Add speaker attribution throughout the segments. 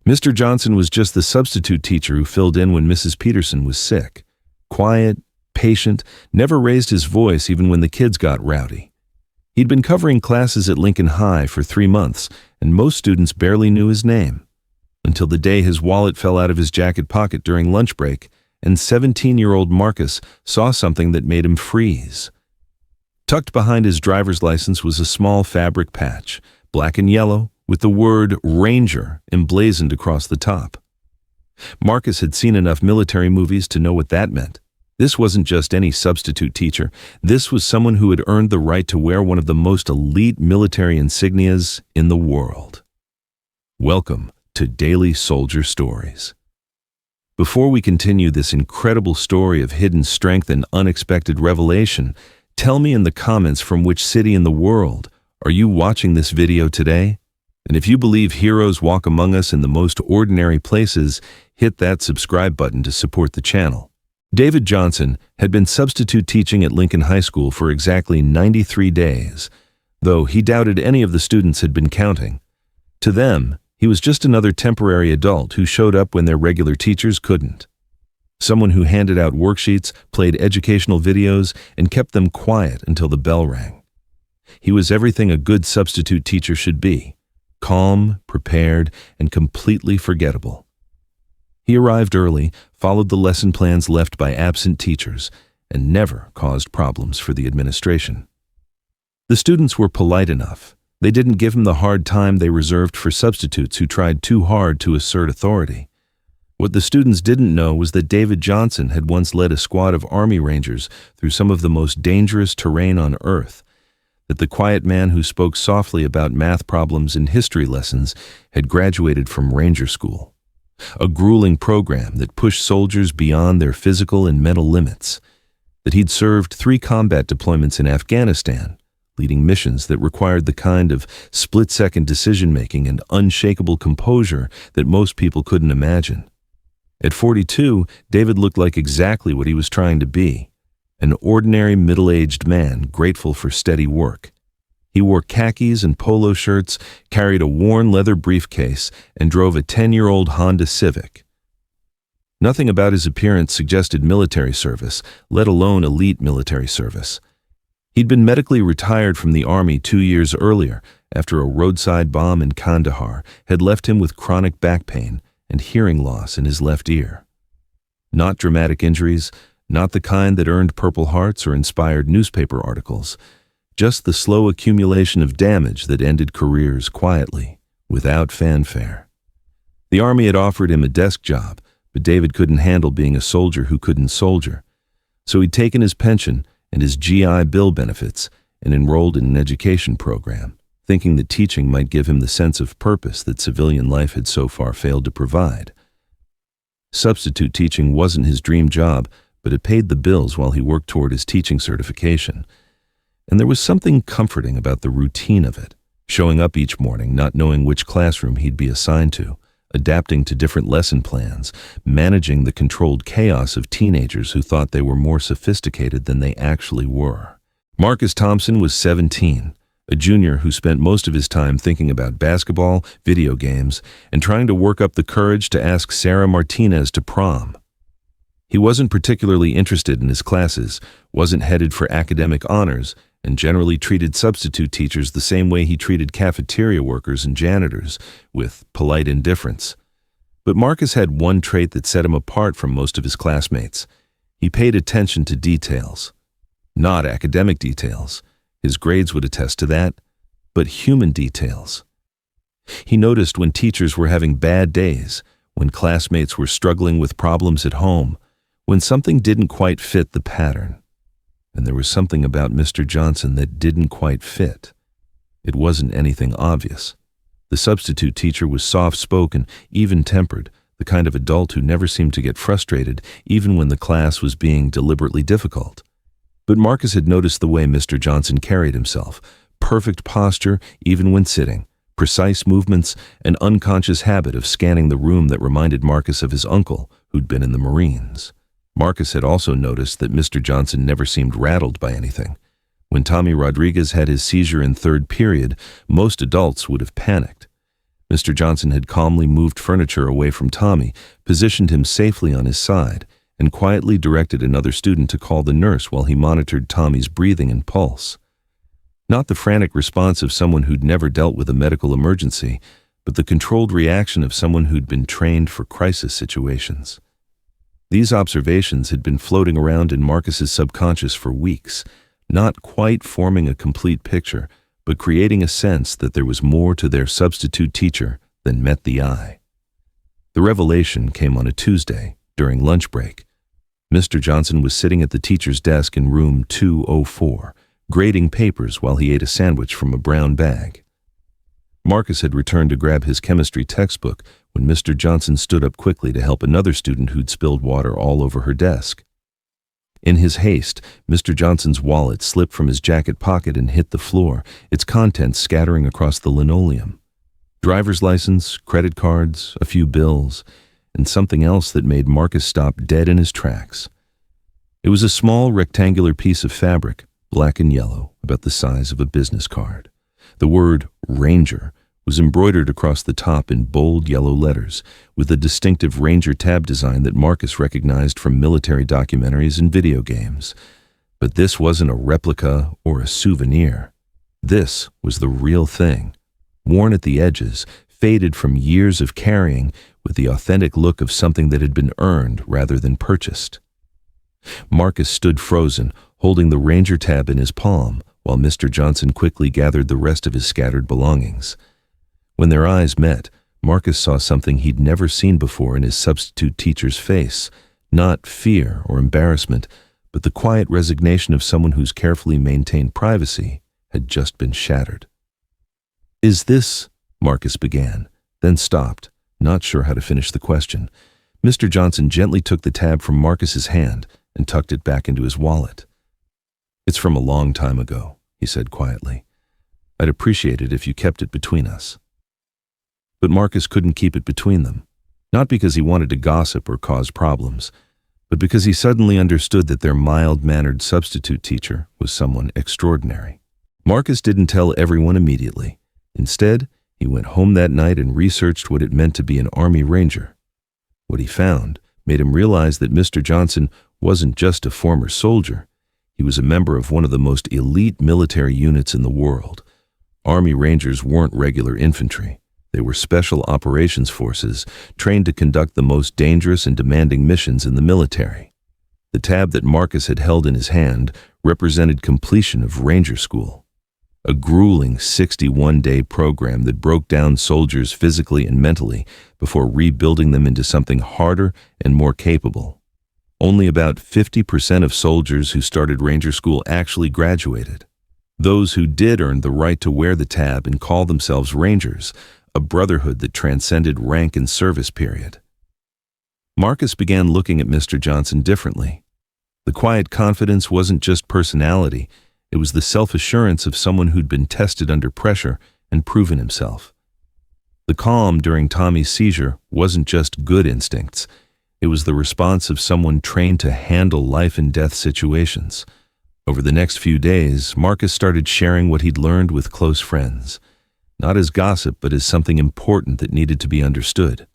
Speaker 1: Mr. Johnson was just the substitute teacher who filled in when Mrs. Peterson was sick. Quiet, patient, never raised his voice even when the kids got rowdy. He'd been covering classes at Lincoln High for 3 months, and most students barely knew his name, until the day his wallet fell out of his jacket pocket during lunch break, and 17-year-old Marcus saw something that made him freeze. Tucked behind his driver's license was a small fabric patch, black and yellow, with the word Ranger emblazoned across the top. Marcus had seen enough military movies to know what that meant. This wasn't just any substitute teacher. This was someone who had earned the right to wear one of the most elite military insignias in the world. Welcome to Daily Soldier Stories. Before we continue this incredible story of hidden strength and unexpected revelation, tell me in the comments from which city in the world are you watching this video today? And if you believe heroes walk among us in the most ordinary places, hit that subscribe button to support the channel. David Johnson had been substitute teaching at Lincoln High School for exactly 93 days, though he doubted any of the students had been counting. To them, he was just another temporary adult who showed up when their regular teachers couldn't. Someone who handed out worksheets, played educational videos, and kept them quiet until the bell rang. He was everything a good substitute teacher should be: calm, prepared, and completely forgettable. He arrived early, followed the lesson plans left by absent teachers, and never caused problems for the administration. The students were polite enough. They didn't give him the hard time they reserved for substitutes who tried too hard to assert authority. What the students didn't know was that David Johnson had once led a squad of Army Rangers through some of the most dangerous terrain on Earth, that the quiet man who spoke softly about math problems and history lessons had graduated from Ranger School, a grueling program that pushed soldiers beyond their physical and mental limits, that he'd served 3 combat deployments in Afghanistan, leading missions that required the kind of split-second decision-making and unshakable composure that most people couldn't imagine. At 42, David looked like exactly what he was trying to be: an ordinary middle-aged man grateful for steady work. He wore khakis and polo shirts, carried a worn leather briefcase, and drove a 10-year-old Honda Civic. Nothing about his appearance suggested military service, let alone elite military service. He'd been medically retired from the Army 2 years earlier after a roadside bomb in Kandahar had left him with chronic back pain and hearing loss in his left ear. Not dramatic injuries, not the kind that earned Purple Hearts or inspired newspaper articles, just the slow accumulation of damage that ended careers quietly, without fanfare. The Army had offered him a desk job, but David couldn't handle being a soldier who couldn't soldier. So he'd taken his pension and his GI Bill benefits and enrolled in an education program, thinking that teaching might give him the sense of purpose that civilian life had so far failed to provide. Substitute teaching wasn't his dream job, but it paid the bills while he worked toward his teaching certification. And there was something comforting about the routine of it, showing up each morning not knowing which classroom he'd be assigned to, adapting to different lesson plans, managing the controlled chaos of teenagers who thought they were more sophisticated than they actually were. Marcus Thompson was 17, a junior who spent most of his time thinking about basketball, video games, and trying to work up the courage to ask Sarah Martinez to prom. He wasn't particularly interested in his classes, wasn't headed for academic honors, and generally treated substitute teachers the same way he treated cafeteria workers and janitors, with polite indifference. But Marcus had one trait that set him apart from most of his classmates. He paid attention to details. Not academic details. His grades would attest to that, but human details. He noticed when teachers were having bad days, when classmates were struggling with problems at home, when something didn't quite fit the pattern. And there was something about Mr. Johnson that didn't quite fit. It wasn't anything obvious. The substitute teacher was soft-spoken, even-tempered, the kind of adult who never seemed to get frustrated, even when the class was being deliberately difficult. But Marcus had noticed the way Mr. Johnson carried himself: perfect posture, even when sitting, precise movements, an unconscious habit of scanning the room that reminded Marcus of his uncle, who'd been in the Marines. Marcus had also noticed that Mr. Johnson never seemed rattled by anything. When Tommy Rodriguez had his seizure in third period, most adults would have panicked. Mr. Johnson had calmly moved furniture away from Tommy, positioned him safely on his side, and quietly directed another student to call the nurse while he monitored Tommy's breathing and pulse. Not the frantic response of someone who'd never dealt with a medical emergency, but the controlled reaction of someone who'd been trained for crisis situations. These observations had been floating around in Marcus's subconscious for weeks, not quite forming a complete picture, but creating a sense that there was more to their substitute teacher than met the eye. The revelation came on a Tuesday, during lunch break. Mr. Johnson was sitting at the teacher's desk in room 204, grading papers while he ate a sandwich from a brown bag. Marcus had returned to grab his chemistry textbook when Mr. Johnson stood up quickly to help another student who'd spilled water all over her desk. In his haste, Mr. Johnson's wallet slipped from his jacket pocket and hit the floor, its contents scattering across the linoleum. Driver's license, credit cards, a few bills, and something else that made Marcus stop dead in his tracks. It was a small rectangular piece of fabric, black and yellow, about the size of a business card. The word Ranger was embroidered across the top in bold yellow letters, with a distinctive Ranger tab design that Marcus recognized from military documentaries and video games. But this wasn't a replica or a souvenir. This was the real thing, worn at the edges, faded from years of carrying, with the authentic look of something that had been earned rather than purchased. Marcus stood frozen, holding the Ranger tab in his palm, while Mr. Johnson quickly gathered the rest of his scattered belongings. When their eyes met, Marcus saw something he'd never seen before in his substitute teacher's face, not fear or embarrassment, but the quiet resignation of someone whose carefully maintained privacy had just been shattered. "Is this?" Marcus began, then stopped, not sure how to finish the question. Mr. Johnson gently took the tab from Marcus's hand and tucked it back into his wallet. "It's from a long time ago," he said quietly. "I'd appreciate it if you kept it between us." But Marcus couldn't keep it between them, not because he wanted to gossip or cause problems, but because he suddenly understood that their mild-mannered substitute teacher was someone extraordinary. Marcus didn't tell everyone immediately. Instead, he went home that night and researched what it meant to be an Army Ranger. What he found made him realize that Mr. Johnson wasn't just a former soldier. He was a member of one of the most elite military units in the world. Army Rangers weren't regular infantry. They were special operations forces trained to conduct the most dangerous and demanding missions in the military. The tab that Marcus had held in his hand represented completion of Ranger School, a grueling 61-day program that broke down soldiers physically and mentally before rebuilding them into something harder and more capable. Only about 50% of soldiers who started Ranger School actually graduated. Those who did earned the right to wear the tab and call themselves Rangers, a brotherhood that transcended rank and service period. Marcus began looking at Mr. Johnson differently. The quiet confidence wasn't just personality, it was the self-assurance of someone who'd been tested under pressure and proven himself. The calm during Tommy's seizure wasn't just good instincts, it was the response of someone trained to handle life and death situations. Over the next few days, Marcus started sharing what he'd learned with close friends. Not as gossip, but as something important that needed to be understood.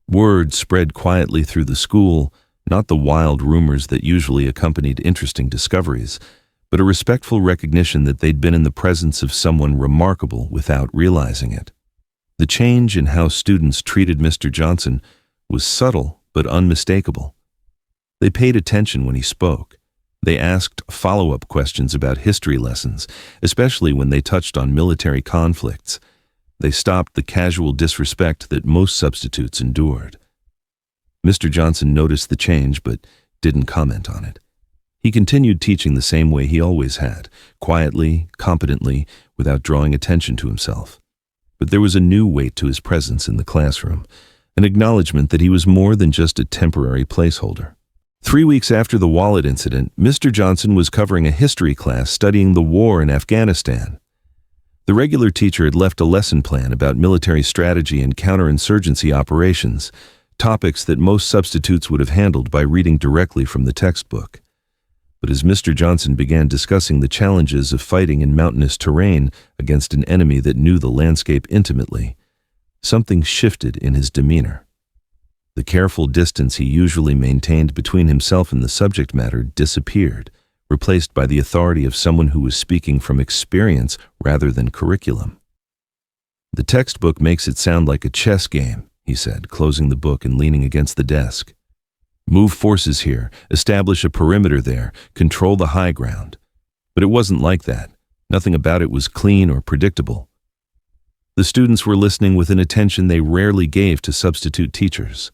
Speaker 1: Word spread quietly through the school, not the wild rumors that usually accompanied interesting discoveries, but a respectful recognition that they'd been in the presence of someone remarkable without realizing it. The change in how students treated Mr. Johnson was subtle but unmistakable. They paid attention when he spoke. They asked follow-up questions about history lessons, especially when they touched on military conflicts. They stopped the casual disrespect that most substitutes endured. Mr. Johnson noticed the change but didn't comment on it. He continued teaching the same way he always had, quietly, competently, without drawing attention to himself. But there was a new weight to his presence in the classroom, an acknowledgement that he was more than just a temporary placeholder. 3 weeks after the wallet incident, Mr. Johnson was covering a history class studying the war in Afghanistan. The regular teacher had left a lesson plan about military strategy and counterinsurgency operations, topics that most substitutes would have handled by reading directly from the textbook. But as Mr. Johnson began discussing the challenges of fighting in mountainous terrain against an enemy that knew the landscape intimately, something shifted in his demeanor. The careful distance he usually maintained between himself and the subject matter disappeared, replaced by the authority of someone who was speaking from experience rather than curriculum. "The textbook makes it sound like a chess game," he said, closing the book and leaning against the desk. "Move forces here, establish a perimeter there, control the high ground." But it wasn't like that. Nothing about it was clean or predictable. The students were listening with an attention they rarely gave to substitute teachers.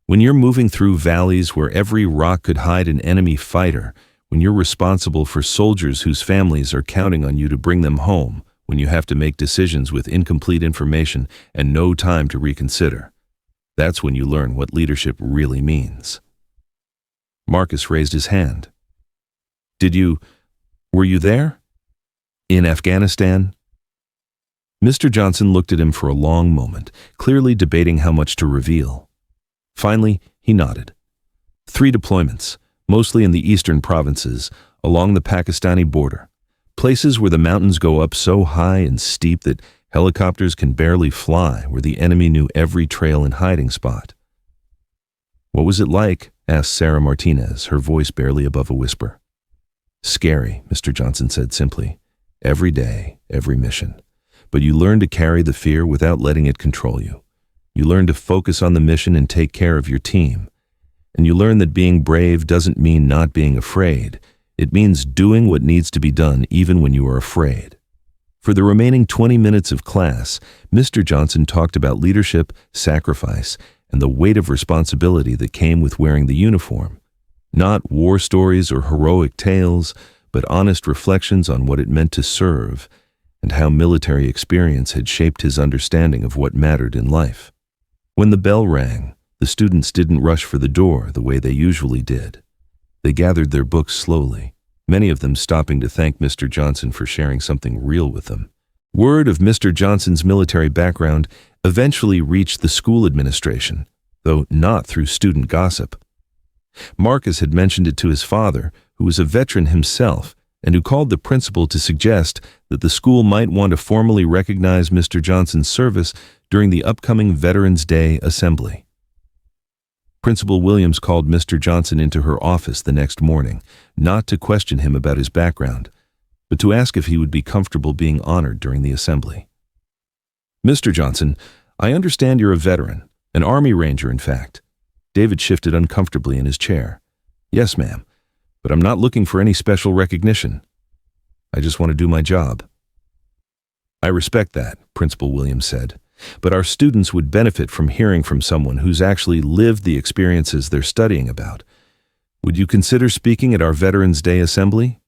Speaker 1: When you're moving through valleys where every rock could hide an enemy fighter, when you're responsible for soldiers whose families are counting on you to bring them home, when you have to make decisions with incomplete information and no time to reconsider, that's when you learn what leadership really means. Marcus raised his hand. Were you there? In Afghanistan?" Mr. Johnson looked at him for a long moment, clearly debating how much to reveal. Finally, he nodded. 3 deployments, mostly in the eastern provinces, along the Pakistani border, places where the mountains go up so high and steep that helicopters can barely fly, where the enemy knew every trail and hiding spot. "What was it like?" asked Sarah Martinez, her voice barely above a whisper. "Scary," Mr. Johnson said simply. "Every day, every mission. But you learn to carry the fear without letting it control you. You learn to focus on the mission and take care of your team. And you learn that being brave doesn't mean not being afraid. It means doing what needs to be done even when you are afraid." For the remaining 20 minutes of class, Mr. Johnson talked about leadership, sacrifice, and the weight of responsibility that came with wearing the uniform. Not war stories or heroic tales, but honest reflections on what it meant to serve and how military experience had shaped his understanding of what mattered in life. When the bell rang, the students didn't rush for the door the way they usually did. They gathered their books slowly, many of them stopping to thank Mr. Johnson for sharing something real with them. Word of Mr. Johnson's military background eventually reached the school administration, though not through student gossip. Marcus had mentioned it to his father, who was a veteran himself, and who called the principal to suggest that the school might want to formally recognize Mr. Johnson's service during the upcoming Veterans Day assembly. Principal Williams called Mr. Johnson into her office the next morning, not to question him about his background, but to ask if he would be comfortable being honored during the assembly. "Mr. Johnson, I understand you're a veteran, an Army Ranger, in fact." David shifted uncomfortably in his chair. "Yes, ma'am, but I'm not looking for any special recognition. I just want to do my job." "I respect that," Principal Williams said, "but our students would benefit from hearing from someone who's actually lived the experiences they're studying about. Would you consider speaking at our Veterans Day assembly?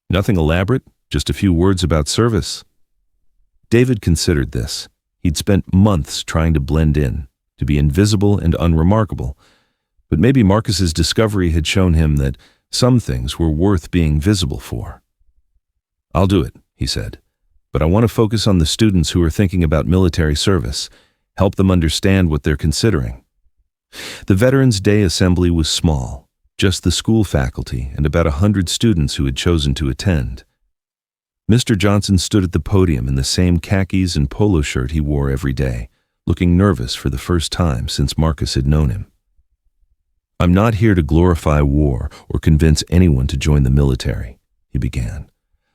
Speaker 1: Nothing elaborate, just a few words about service." David considered this. He'd spent months trying to blend in, to be invisible and unremarkable, but maybe Marcus's discovery had shown him that some things were worth being visible for. "I'll do it," he said, "but I want to focus on the students who are thinking about military service, help them understand what they're considering." The Veterans Day assembly was small, just the school faculty and about 100 students who had chosen to attend. Mr. Johnson stood at the podium in the same khakis and polo shirt he wore every day, looking nervous for the first time since Marcus had known him. "I'm not here to glorify war or convince anyone to join the military," he began.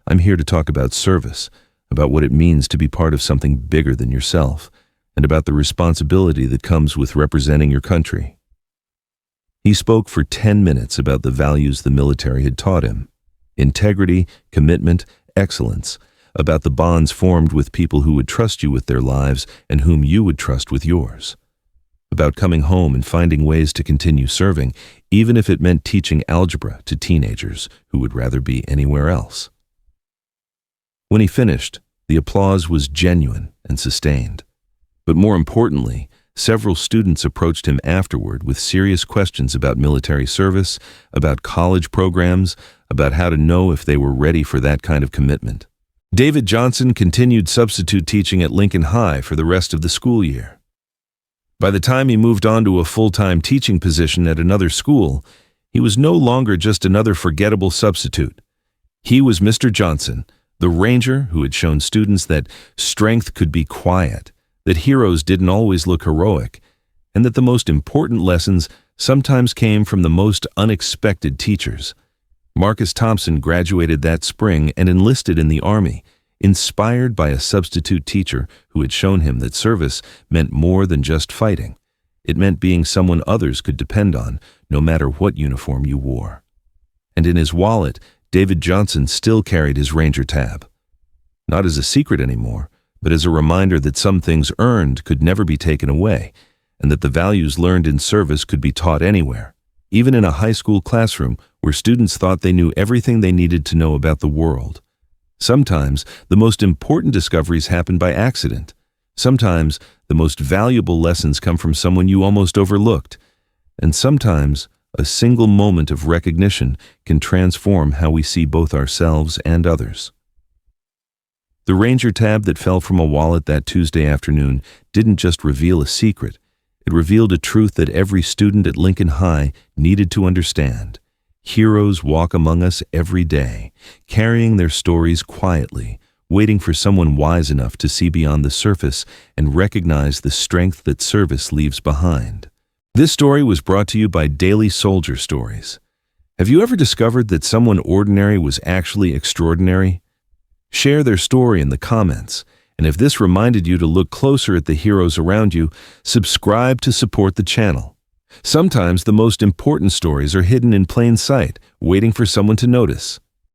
Speaker 1: "I'm here to talk about service, about what it means to be part of something bigger than yourself, and about the responsibility that comes with representing your country." He spoke for 10 minutes about the values the military had taught him: integrity, commitment, excellence, about the bonds formed with people who would trust you with their lives and whom you would trust with yours, about coming home and finding ways to continue serving, even if it meant teaching algebra to teenagers who would rather be anywhere else. When he finished, the applause was genuine and sustained. But more importantly, several students approached him afterward with serious questions about military service, about college programs, about how to know if they were ready for that kind of commitment. David Johnson continued substitute teaching at Lincoln High for the rest of the school year. By the time he moved on to a full-time teaching position at another school, he was no longer just another forgettable substitute. He was Mr. Johnson, the ranger who had shown students that strength could be quiet, that heroes didn't always look heroic, and that the most important lessons sometimes came from the most unexpected teachers. Marcus Thompson graduated that spring and enlisted in the Army, inspired by a substitute teacher who had shown him that service meant more than just fighting. It meant being someone others could depend on, no matter what uniform you wore. And in his wallet, David Johnson still carried his Ranger tab. Not as a secret anymore, but as a reminder that some things earned could never be taken away, and that the values learned in service could be taught anywhere, even in a high school classroom where students thought they knew everything they needed to know about the world. Sometimes the most important discoveries happen by accident. Sometimes the most valuable lessons come from someone you almost overlooked. And sometimes a single moment of recognition can transform how we see both ourselves and others. The Ranger tab that fell from a wallet that Tuesday afternoon didn't just reveal a secret. It revealed a truth that every student at Lincoln High needed to understand. Heroes walk among us every day, carrying their stories quietly, waiting for someone wise enough to see beyond the surface and recognize the strength that service leaves behind. This story was brought to you by Daily Soldier Stories. Have you ever discovered that someone ordinary was actually extraordinary? Share their story in the comments, and if this reminded you to look closer at the heroes around you, subscribe to support the channel. Sometimes the most important stories are hidden in plain sight, waiting for someone to notice.